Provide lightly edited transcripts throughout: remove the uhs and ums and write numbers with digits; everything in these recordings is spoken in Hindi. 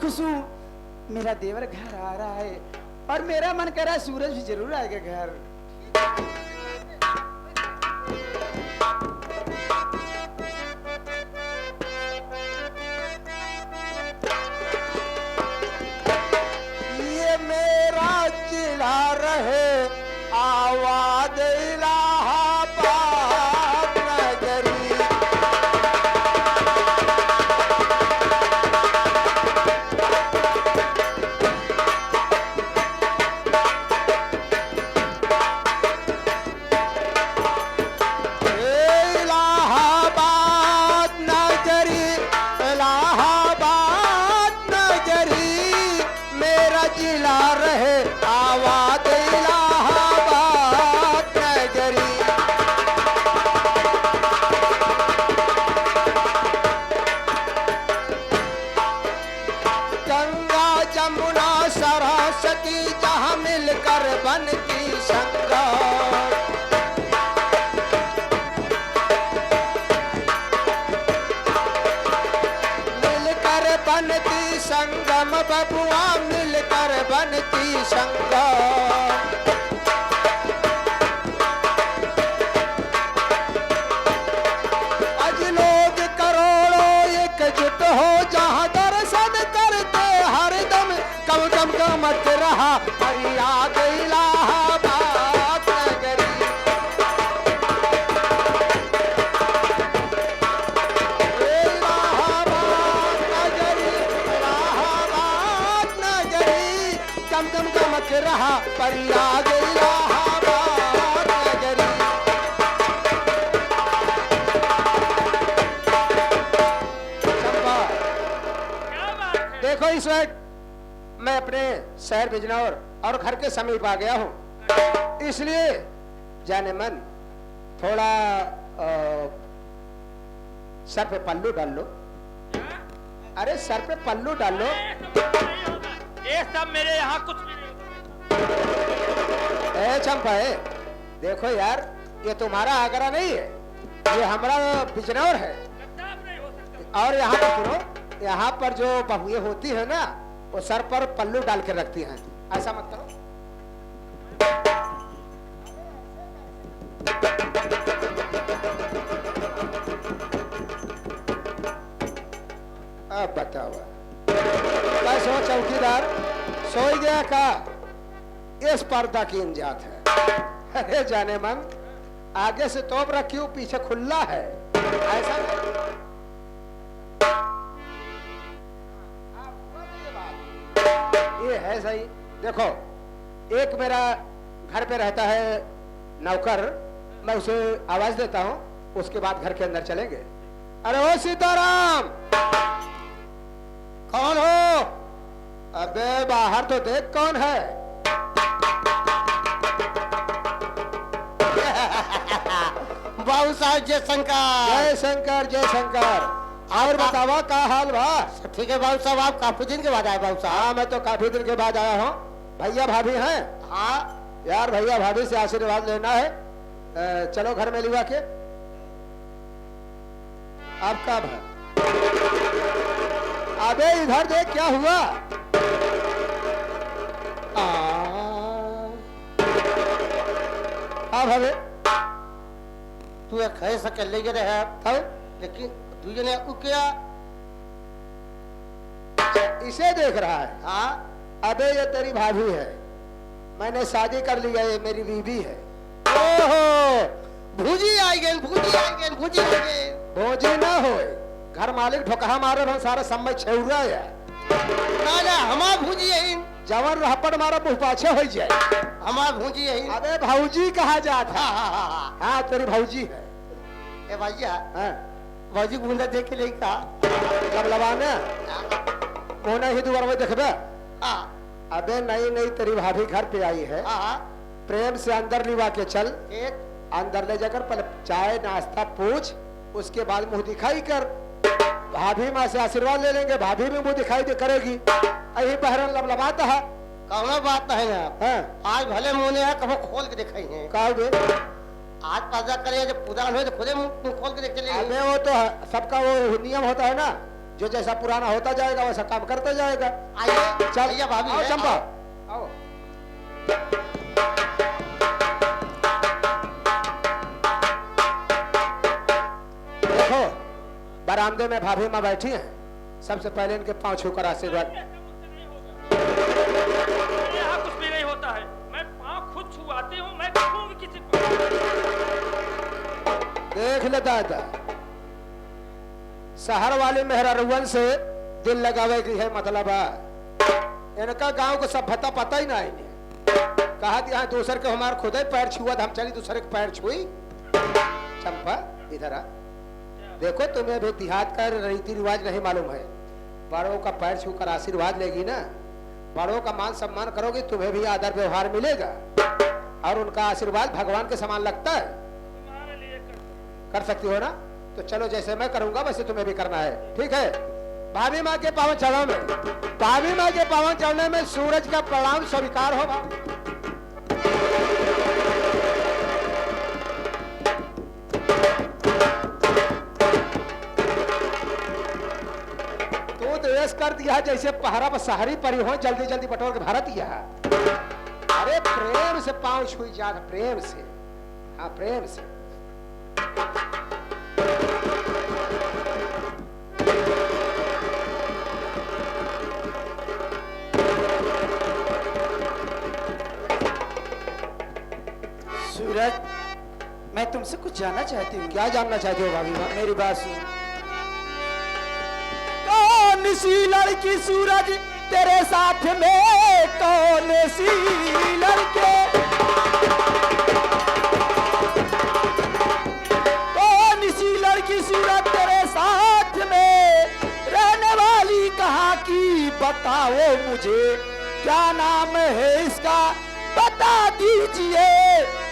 खुश हूँ, मेरा देवर घर आ रहा है और मेरा मन कर रहा है सूरज भी जरूर आएगा घर। ये मेरा चिल्ला रहे आवाज इलाहाबाद नगरी। इलाहाबाद नगरी, इलाहाबाद नगरी, मेरा जिला रहे आवाज इलाहाबाद नगरी। गंगा जमुना सरस्वती जहाँ मिलकर बनती संगम, मिलकर बनती संगम, बबुआ मिलकर बनती संगम। आज लोग करोड़ों एकजुट हो जहाँ दर्शन करते हरदम कम कम कमत रहा फरियाद इलाहाबाद नगरी। इलाहाबाद नगरी, इलाहाबाद नगरी, कम कम कमत रहा फरियाद इलाहाबाद नगरी। चंपा, देखो इस वक्त मैं अपने शहर बिजनौर और घर के समीप आ गया हूँ, इसलिए जाने मन थोड़ा सर पे पल्लू डाल लो। अरे सर पे पल्लू डाल लो। ये सब मेरे यहाँ कुछ भी नहीं। ए चंपा, देखो यार, ये तुम्हारा आगरा नहीं है, ये हमारा बिजनौर है। गद्दार नहीं हो सकता। और यहाँ पर सुनो, यहाँ पर जो बहुएं होती है ना, वो सर पर पल्लू डाल के रखती हैं। ऐसा मत करो। अब बताओ, कैसे हो चौकीदार, सो ही गया का? इस पर्दा की इंजात है। अरे जाने मन, आगे से तोप रखी हूँ, पीछे खुला है। ऐसा ये है सही। देखो, एक मेरा घर पे रहता है नौकर, मैं उसे आवाज देता हूँ, उसके बाद घर के अंदर चलेंगे। अरे ओ सीताराम, कौन हो? अबे बाहर तो देख कौन है। बाबू साहब जय शंकर। जय शंकर, जय शंकर। और बतावा का हाल बा? ठीक है बाबू साहब, आप काफी दिन के बाद आए बाबू साहब। हाँ, मैं तो काफी दिन के बाद आया हूँ। भैया भाभी हैं? हाँ यार, भैया भाभी से आशीर्वाद लेना है। चलो घर में लिवा के। अब कब है? अबे इधर देख क्या हुआ। अब हवे तू एक है सके ले गए है था, लेकिन तुझे ने क्या? इसे देख रहा है। हाँ अबे ये तेरी भाभी है, मैंने शादी कर लिया, ये मेरी बीवी है। ओहो, भूजी आई गई, भूजी आई गई, भूजी आई गई। भोजी ना होए, घर मालिक ठोकहा मारे रहो, सारा समय छेउरा है। ना ना, हमार भूजी है, जवन रहपट मारा मुँह पाछे हो जाए। हमार भूजी है। अबे भौजी कहा जाता। हाँ हाँ हाँ हाँ। हाँ, तेरी भौजी है। ए भैया, हाँ, भौजी बूंदा देख के ले का? कब लगाना मोना ही दोबारा में देखबे। हाँ अबे नहीं नहीं, तेरी भाभी घर पे आई है, हाँ। प्रेम से अंदर लिवा के चल। एक अंदर ले जाकर पहले चाय नाश्ता पूछ, उसके बाद मुंह दिखाई कर। भाभी माँ से आशीर्वाद ले लेंगे, भाभी भी मुंह दिखाई दे करेगी। यही बहरन लबलबाता है। कौनो बात नहीं है। हाँ, आज भले मुंह है, कभी खोल के दिखाई है। कहा बे? आज पर्दा करे, जब पूजा हुए तो खुदे मुंह खोल के देख चले। अबे वो तो सबका वो नियम होता है ना, जो जैसा पुराना होता जाएगा वैसा काम करता जाएगा। आइए चल भैया भाभी आओ है, चंपा आओ। आओ। देखो बरामदे में भाभी माँ बैठी हैं, सबसे पहले इनके पांव छूकर आशीर्वाद। मेरे यहाँ कुछ भी नहीं होता है। मैं पाँव खुद छुआती हूँ, मैं छूऊंगी किसी को। देख ले दादा, शहर वाले मेहरारुअन से दिल लगावे की है मतलब इनका गांव को सभ्यता पता ही ना है। कहा यहाँ दूसर के हमारे खुद ही पैर छुआ, हम चली दूसरे के पैर छुई। चंपा इधर आ, देखो तुम्हें भी देहात का रीति रिवाज नहीं मालूम है। बड़ों का पैर छूकर आशीर्वाद लेगी ना, बड़ों का मान सम्मान करोगी, तुम्हें भी आदर व्यवहार मिलेगा और उनका आशीर्वाद भगवान के समान लगता है। तुम्हारे लिए कर सकती हो ना? तो चलो जैसे मैं करूंगा वैसे तुम्हें भी करना है, ठीक है? भाभी माँ के पावन चरणों में, भाभी माँ के पावन चरणों में सूरज का प्रणाम स्वीकार होगा। तो देश कर दिया जैसे पहरा पर सहारी परी हो, जल्दी जल्दी बटोर के भारत दिया। अरे प्रेम से पांव छुई जा, प्रेम से, हाँ प्रेम से। सूरज, मैं तुमसे कुछ जानना चाहती हूँ। क्या जानना चाहती हो भाभी माँ? मेरी बात सुन। कौन सी लड़की सूरज तेरे साथ में, कौन सी लड़के, कौन सी लड़की सूरज तेरे साथ में रहने वाली, कहाँ की बताओ मुझे, क्या नाम है इसका बता दीजिए,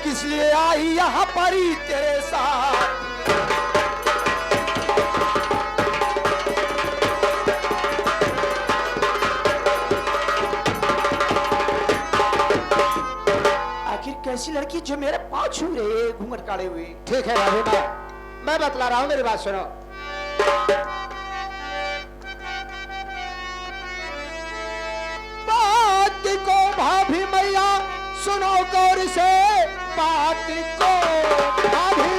किस लिए आई यहाँ पर ही तेरे साथ। आखिर कैसी लड़की जो मेरे पाँव छू रही है घूंघट काढ़े हुए? ठीक है भाभी माँ, मैं बतला रहा हूँ, मेरी बात सुनो। बात को भाभी मैया सुनो गौर से, बात को भाभी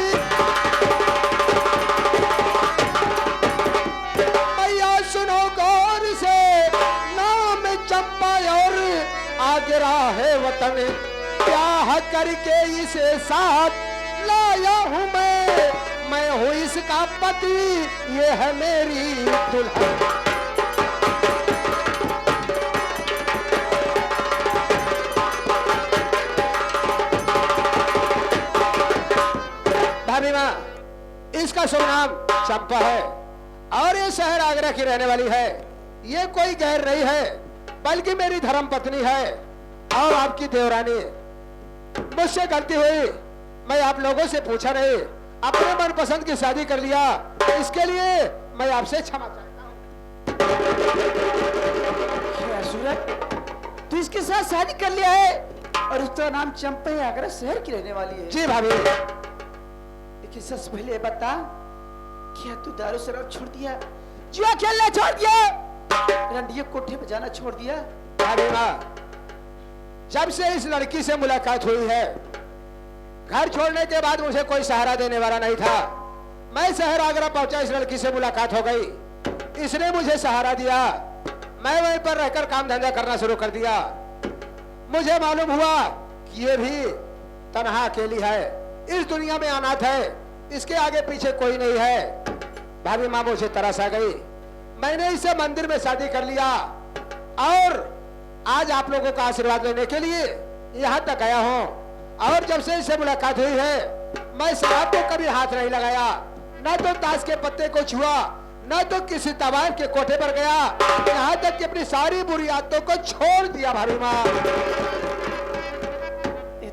मैया सुनो गौर से, नाम चंपा और आगरा है वतन, ब्याह करके इसे साथ लाया हूँ मैं हूँ इसका पति, ये है मेरी दुल्हन। भाभी माँ, इसका शुभ नाम चंपा है और ये शहर आगरा की रहने वाली है। ये कोई गैर नहीं है बल्कि मेरी धर्म पत्नी है और आपकी देवरानी। मुझसे गलती हुई, मैं आप लोगों से पूछा नहीं, अपने मनपसंद की शादी कर लिया, इसके लिए मैं आपसे क्षमा चाहता हूँ। क्या सूरज, तू इसके साथ शादी कर लिया है और उसका नाम चंपा है, आगरा शहर की रहने वाली है? जी भाभी। लेकिन सबसे पहले ये बता, क्या तू दारू शराब छोड़ दिया, जुआ खेलना छोड़ दिया, रंडिये कोठे पे जाना छोड़ दिया? भाभी माँ, जब से इस लड़की से मुलाकात हुई है, घर छोड़ने के बाद मुझे कोई सहारा देने वाला नहीं था। मैं शहर आगरा पहुंचा, इस लड़की से मुलाकात हो गई, इसने मुझे सहारा दिया, मैं वहीं पर रहकर काम धंधा करना शुरू कर दिया। मुझे मालूम हुआ कि ये भी तन्हा अकेली है, इस दुनिया में अनाथ है, इसके आगे पीछे कोई नहीं है। भाभी माँ, मुझे तरस आ गई, मैंने इसे मंदिर में शादी कर लिया और आज आप लोगों का आशीर्वाद लेने के लिए यहाँ तक आया हूँ। और जब से इससे मुलाकात हुई है, मैं शराब को कभी हाथ नहीं लगाया, न तो ताश के पत्ते को छुआ, न तो किसी तबार के कोठे पर गया, यहाँ तक कि अपनी सारी बुरी आदतों को छोड़ दिया। भाभी माँ,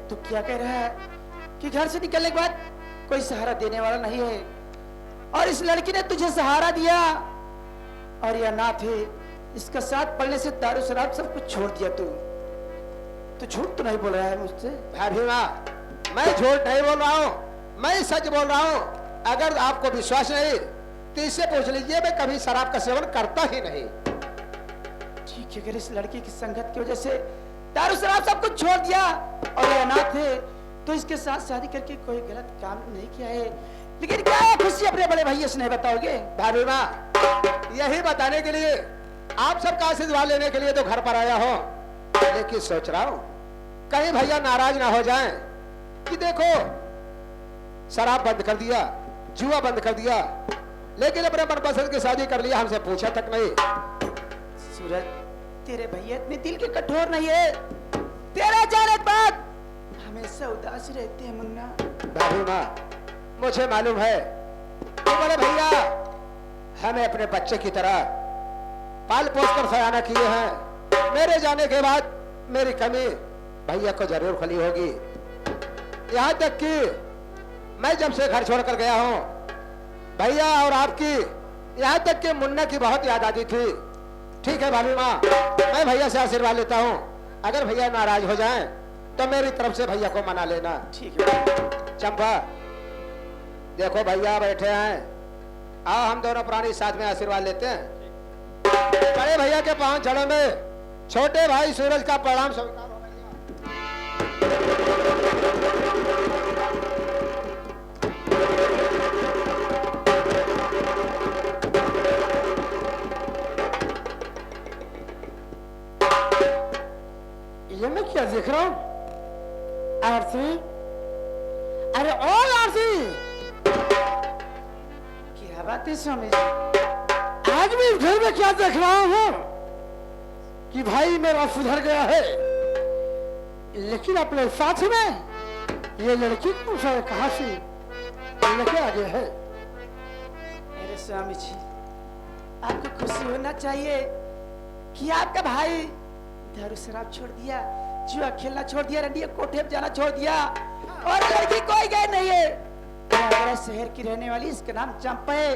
तू क्या कह रहा है कि घर से निकलने के बाद कोई सहारा देने वाला नहीं है और इस लड़की ने तुझे सहारा दिया और यह अनाथ है, इसका साथ पढ़ने से दारू शराब सब कुछ छोड़ दिया। तू झूठ तो नहीं बोल रहा है मुझसे? भाभी माँ, मैं झूठ नहीं बोल रहा हूँ, मैं सच बोल रहा हूँ। अगर आपको विश्वास नहीं तो इससे पूछ लीजिए, मैं कभी शराब का सेवन करता ही नहीं। ठीक है, अगर इस लड़के की संगत की वजह से दारू शराब सब कुछ छोड़ दिया और ये अनाथ है, तो इसके साथ शादी करके कोई गलत काम नहीं किया है। लेकिन क्या है खुशी अपने बड़े भैया से नहीं बताओगे? भाभी माँ, यही बताने के लिए, आप सबका आशीर्वाद लेने के लिए तो घर पर आया हो, लेकिन सोच रहा हूं कहीं भैया नाराज ना हो जाएं कि देखो शराब बंद कर दिया, जुआ बंद कर दिया, लेकिन अपने मनपसंद की शादी कर लिया, हमसे पूछा तक नहीं। सूरज, तेरे भैया इतने दिल के कठोर नहीं है। तेरा जाने के बाद हमेशा उदास रहते हैं मुन्ना। भाभी माँ, मुझे मालूम है कि बड़े भैया हमें अपने बच्चे की तरह पाल पोस कर सयाना किए हैं। मेरे जाने के बाद मेरी कमी भैया को जरूर खुली होगी। यहाँ तक कि मैं जब से घर छोड़कर गया हूँ, भैया और आपकी, यहाँ तक कि मुन्ना की बहुत याद आती थी। ठीक है भाभी माँ, मैं भैया से आशीर्वाद लेता हूँ। अगर भैया नाराज हो जाएं तो मेरी तरफ से भैया को मना लेना। ठीक है। चंपा, देखो भैया बैठे हैं, आओ हम दोनों प्राणी साथ में आशीर्वाद लेते हैं। बड़े भैया के पांव जड़ों में छोटे भाई सूरज का प्रणाम स्वीकार हो ये मैं क्या देख रहा हूँ? आरती, अरे ओ आरती, क्या बात है स्वामी जी? आज भी घर में क्या देख रहा हूँ कि भाई मेरा सुधर गया है, लेकिन अपने साथ में ये लड़की को कहां से लेके आ गया है? मेरे स्वामी जी, आपको खुशी होना चाहिए कि आपका भाई दारू शराब छोड़ दिया, जुआ खेलना छोड़ दिया, रंडिया कोठे पे जाना छोड़ दिया, और लड़की कोई गए नहीं है। आगरा शहर की रहने वाली, इसका नाम चंपा है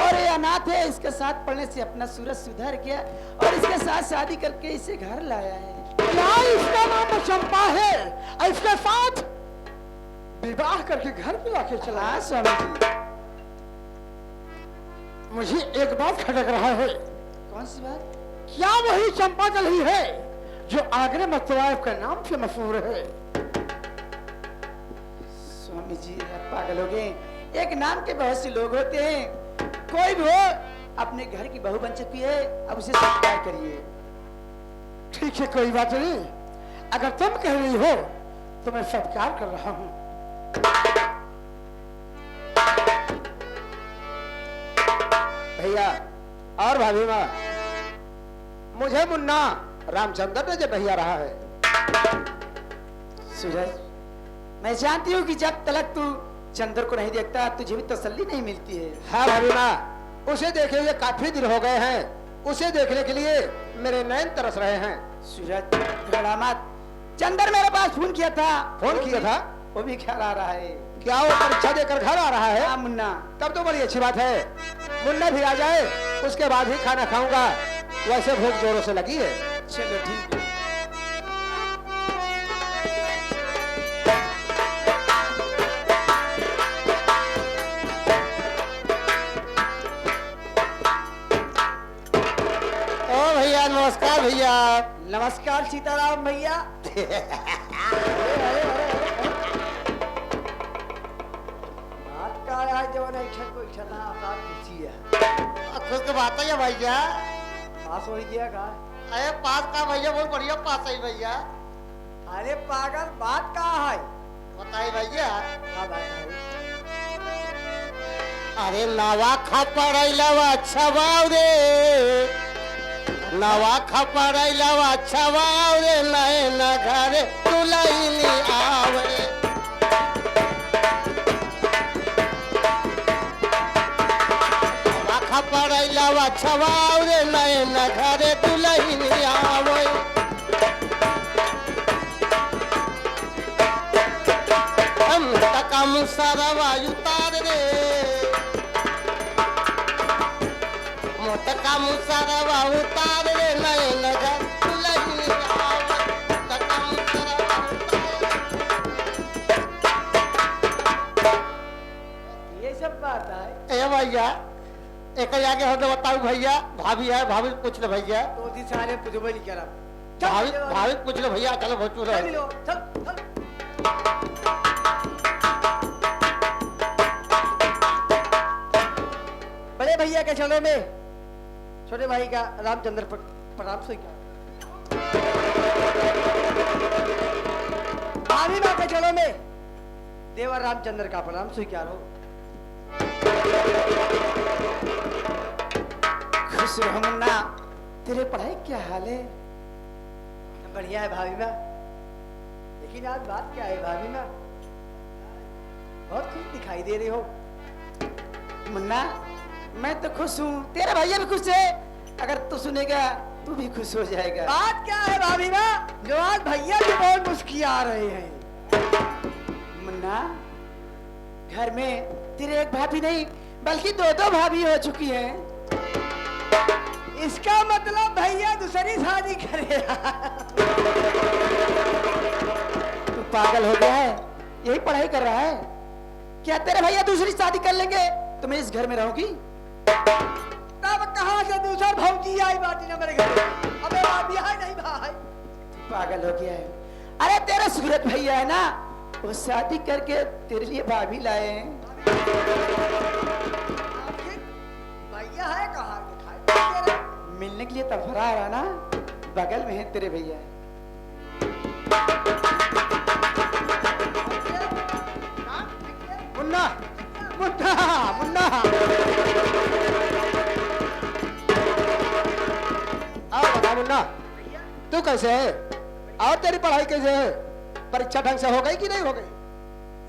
और ये अनाथ है। इसके साथ पढ़ने से अपना सूरज सुधर गया और इसके साथ शादी करके इसे घर लाया है। क्या इसका नाम चंपा है? और इसके साथ विवाह करके घर पे लाके चला? हाँ स्वामी जी। मुझे एक बात खटक रहा है। कौन सी बात? क्या वही चंपा कल ही है जो आगरे मतवाइफ के नाम से मशहूर है? स्वामी जी, आप पागल हो गए। एक नाम के बहुत से लोग होते हैं, कोई भी हो अपने घर की बहू बन चुकी है, अब उसे स्वीकार करिए। ठीक है, कोई बात नहीं। अगर तुम कह रही हो तो मैं स्वीकार कर रहा हूं। भैया और भाभी माँ, मुझे मुन्ना रामचंद्र ने जब भैया रहा है। सूरज, मैं जानती हूँ कि जब तक तू चंद्र को नहीं देखता तुझे भी तसल्ली नहीं मिलती है। हाँ भाभी माँ, उसे देखे हुए काफी दिन हो गए हैं। उसे देखने के लिए मेरे नैन तरस रहे हैं। सूरज, घबरा मत। चंद्र मेरे पास फोन किया था। फोन किया था? वो भी घर आ रहा है। क्या वो परीक्षा देकर घर आ रहा है? हाँ मुन्ना। तब तो बड़ी अच्छी बात है। मुन्ना भी आ जाए, उसके बाद ही खाना खाऊंगा। वैसे भूख जोरों से लगी है। चलो ठीक है। ओ भैया, नमस्कार भैया। नमस्कार सीताराम भैया। खुश के बात है भैया। पास हो गया का? अरे पास का भैया, बहुत बढ़िया पास है भैया। अरे पागल, बात कहाँ है? बताइए भैया। हाँ बात है। अरे नवा खपड़ैलवा छवाव रे, नवा खपड़ैलवा छवाव रे, नैन घर तुलैनी आवे। नवा खपड़ैलवा छवाव रे, नैन घर तुलैनी आवे। हम तका मुसरवा उतार रे, मोटका मुसरवा उतार रे, नैन घर तुलैनी आवे। तका मुसरवा ये सब बात है। ए भैया, एक ही आगे हो तो बताओ भैया, भाभी है, भाभी पूछ लो भैया, तो दी सारे पुजबे नहीं करा भाभी भाभी पूछ लो भैया, चलो भोजपुर चल लो चल चल बड़े भैया के चलो में छोटे भाई का रामचंद्र प्रणाम से क्या भाभी माँ के चलो में देवर रामचंद्र का प्रणाम स्वीकार हो। खुश रहो मुन्ना, तेरे पढ़ाई क्या हाल है? बढ़िया है भाभी माँ, लेकिन आज बात क्या है भाभी माँ? बहुत खुश दिखाई दे रही हो। मुन्ना मैं तो खुश हूँ, तेरा भैया भी खुश है, अगर तू सुनेगा तू भी खुश हो जाएगा। बात क्या है भाभी माँ, जो आज भैया भी बहुत मुस्किया रहे हैं। मुन्ना घर में तेरे एक भाभी नहीं बल्कि दो दो भाभी हो चुकी हैं। इसका मतलब भैया दूसरी शादी करेगा। तू पागल हो गया है, यही पढ़ाई कर रहा है क्या? तेरे भैया दूसरी शादी कर लेंगे तो मैं इस घर में रहूंगी? तब कहां से दूसरा भौजी आई बाटी ना मेरे घर में? अबे भाभी आई नहीं भाई, पागल हो गया है। अरे तेरा सूरत भैया है ना, वो शादी करके तेरे लिए भाभी लाए हैं। भैया है कहाँ दिखाई? मिलने के लिए तफरा रहा ना, बगल में है तेरे भैया। मुन्ना मुन्ना मुन्ना आओ बता मुन्ना, तू कैसे है और तेरी पढ़ाई कैसे है? परीक्षा ढंग से हो गई कि नहीं हो गई?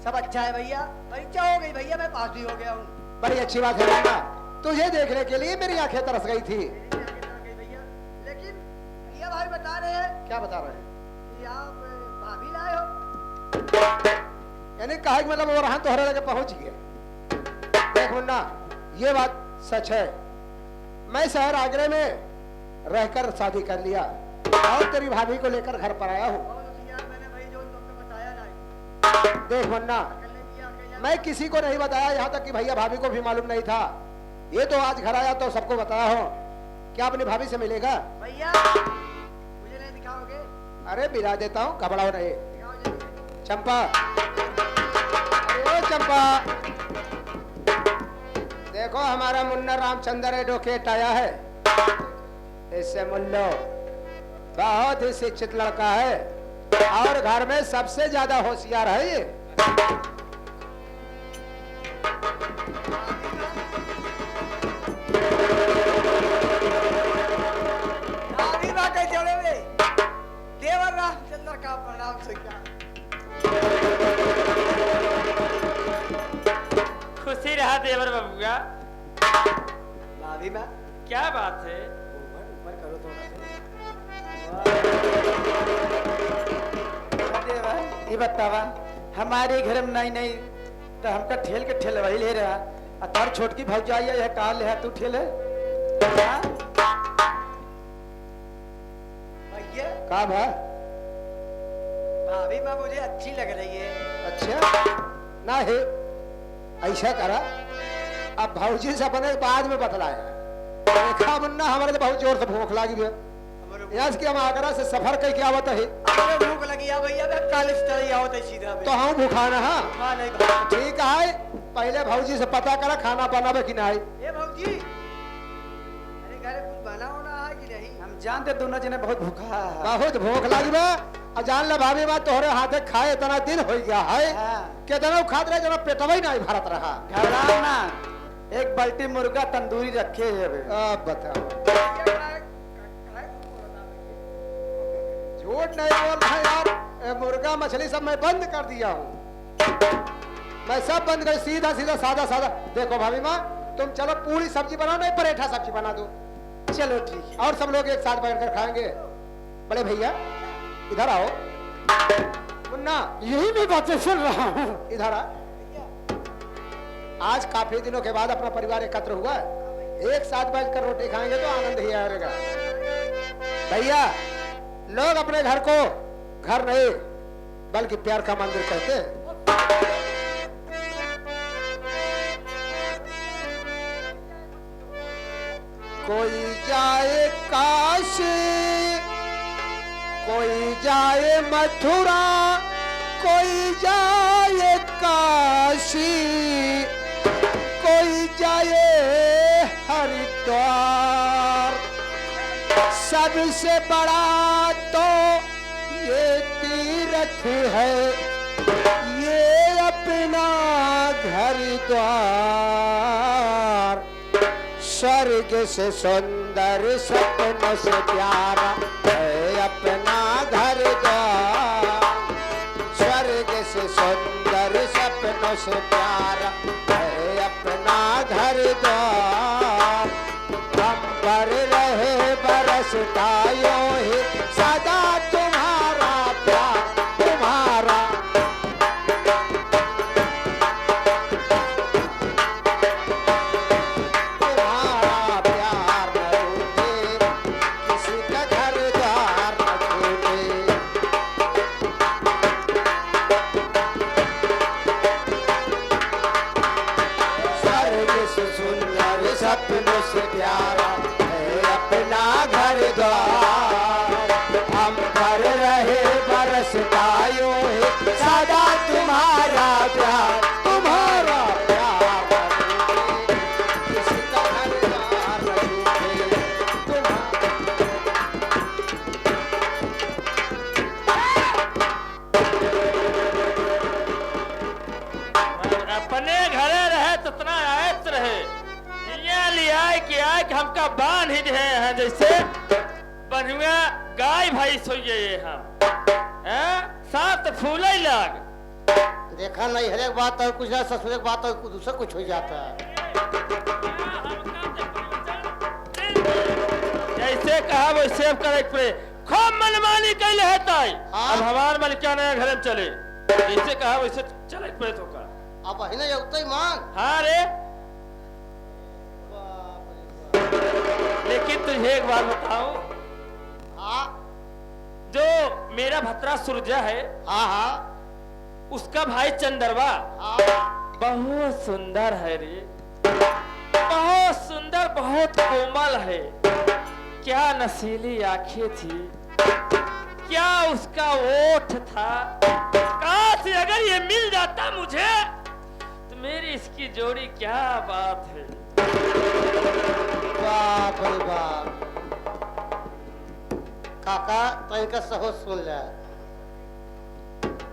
सब अच्छा है भैया, परीक्षा हो गई भैया, मैं पास भी हो गया हूँ। बड़ी अच्छी बात है मुन्ना, तुझे देखने के लिए मेरी आंखें तरस गई थी। लेकिन भैया भाई बता रहे हैं। क्या बता रहे हैं? कि आप भाभी लाए हो। यानी कहा कि मतलब वो रहा तोहरे लगे पहुंच गए। देख मुन्ना, ये बात सच है, मैं शहर आगरे में रहकर शादी कर लिया और तेरी भाभी को लेकर घर पर आया हूँ। मैंने भाई जो तुमको बताया ना। देख मुन्ना, मैं किसी को नहीं बताया, यहाँ तक कि भैया भाभी को भी मालूम नहीं था। ये तो आज घर आया तो सबको बताया हो। क्या अपनी भाभी से मिलेगा? भैया मुझे नहीं दिखाओगे? अरे मिला देता हूँ, घबराओ नहीं। दिखाओ जल्दी। चंपा, अरे चंपा, देखो हमारा मुन्ना रामचंद्र एडवोकेट आया है, इससे मिल लो। बहुत ही शिक्षित लड़का है और घर में सबसे ज्यादा होशियार है ये। भाभी माँ के जोड़े में देवर रामचंद्र का प्रणाम स्वीकार। खुशी रहा देवर बबुआ। भाभी माँ क्या बात है? ऊपर करो थोड़ा ये बतावा, हमारे घर में नहीं नहीं तो हमका ठेल के ठेल वही ले रहा, अतार छोटकी भौजाई है कहा ले तू ठेले? भैया का भा? भाभी माँ मुझे अच्छी लग रही है। अच्छा ना है, ऐसा करा, अब भौजी से अपने बाद में बतलाया। देखा मुन्ना, हमारे तो बहुत जोर से भूख लगी है, यस कि हम आगरा से सफर करके आवत है। अरे भूख लगी है भैया, मैं कालिस चली आवत है सीधा। तो हम भूखा ना, हाँ नहीं भाई। ठीक है, पहले भौजी से पता करा खाना बनावे कि नहीं। ए भौजी, अरे घर कुछ बना होना है कि नहीं? हम जानते दोनों जने बहुत भूखा है। बहुत भूख लगी बा, और जान ले भाभी बात तोहरे हाथे खाए इतना दिन हो गया है। कितना खाद रहे जना पेटवा ही नहीं भरत रहा। घबराओ ना, एक बाल्टी मुर्गा तंदूरी रखे है। अब बताओ, झूठ नहीं बोल रहा यार, मुर्गा मछली सब मैं बंद कर दिया हूँ, मैं सब बंद कर, सीधा सीधा सादा सादा। देखो भाभी माँ, तुम चलो पूरी सब्जी बनाओ, नहीं पराठा सब्जी बना दो। चलो ठीक है, और सब लोग एक साथ बैठकर खाएंगे। बड़े भैया इधर आओ। मुन्ना, यही मैं बातें सुन रहा हूँ। इधर आ। आज काफी दिनों के बाद अपना परिवार एकत्र हुआ है, एक साथ बैठकर रोटी खाएंगे तो आनंद ही आएगा। भैया, लोग अपने घर को घर नहीं बल्कि प्यार का मंदिर कहते हैं। कोई जाए काशी, कोई जाए मथुरा, कोई जाए काशी, कोई जाए हरिद्वार। सबसे बड़ा तो ये तीर्थ है, ये अपना घर द्वार। स्वर्ग से सुंदर सपनों से प्यारा है अपना घर द्वार। स्वर्ग से सुंदर सपनों से प्यारा है अपना घर द्वार। हम पर रहे बरसता यूं ही सदा तुम्हारा प्यार, तुम्हारा। तुम्हारा प्यार न रूठे, किसी का घर द्वार न छूटे। स्वर्ग से सुंदर सपनों से प्यारा है अपना घर द्वार। हम पर रहे बरसता यूं ही सदा तुम्हारा प्यार, तुम्हारा प्यार न रूठे, किसी का घर द्वार न छूटे। तुम्हारा अपने घरे रहे तो इतना आयत रहे, यहाँ ले आए कि हमका बांध ही रहे हैं जैसे बनुआ गाय भाई सोइए ये हम साथ फूले लग। देखा नहीं, हर एक बात और कुछ ना, ससुर एक बात और दूसरा कुछ हो जाता है। जैसे कहा वैसे करे पड़े, खूब मनमानी कैले है ताई। हाँ। अब हमार मालिका नया घर में चले, जैसे कहा वैसे चले पड़े तो का। अब वही ना उतना ही मांग। हाँ रे, लेकिन तुझे एक बात बताऊं, हाँ जो मेरा भतरा सुरजा है, हाँ हाँ उसका भाई चंदरवा हाँ। बहुत सुंदर है रे, बहुत सुंदर, बहुत कोमल है। क्या नसीली आंखें थी, क्या उसका ओठ था। काश अगर ये मिल जाता मुझे तो मेरी इसकी जोड़ी क्या बात है। बाप रे बाप। काका तो इनका सहू सुन ले।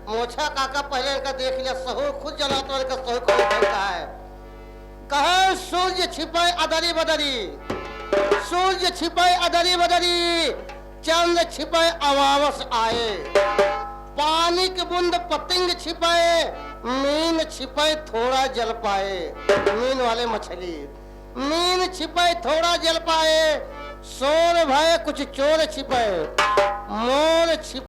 मोछा काका पहले इनका देख लिया, सहू खुद जला तो इनका सहू खुद बोलता है। कहे सूर्य छिपे अदरी बदरी, सूर्य छिपे अदरी बदरी, चंद्र छिपे अमावस आए। पानी की बूंद पतंग छिपाए, मीन छिपाए थोड़ा जल पाए। मीन वाले मछली, मीन छिपाए थोड़ा जल पाए। शोर भय कुछ चोर छिपाए, मोर छिप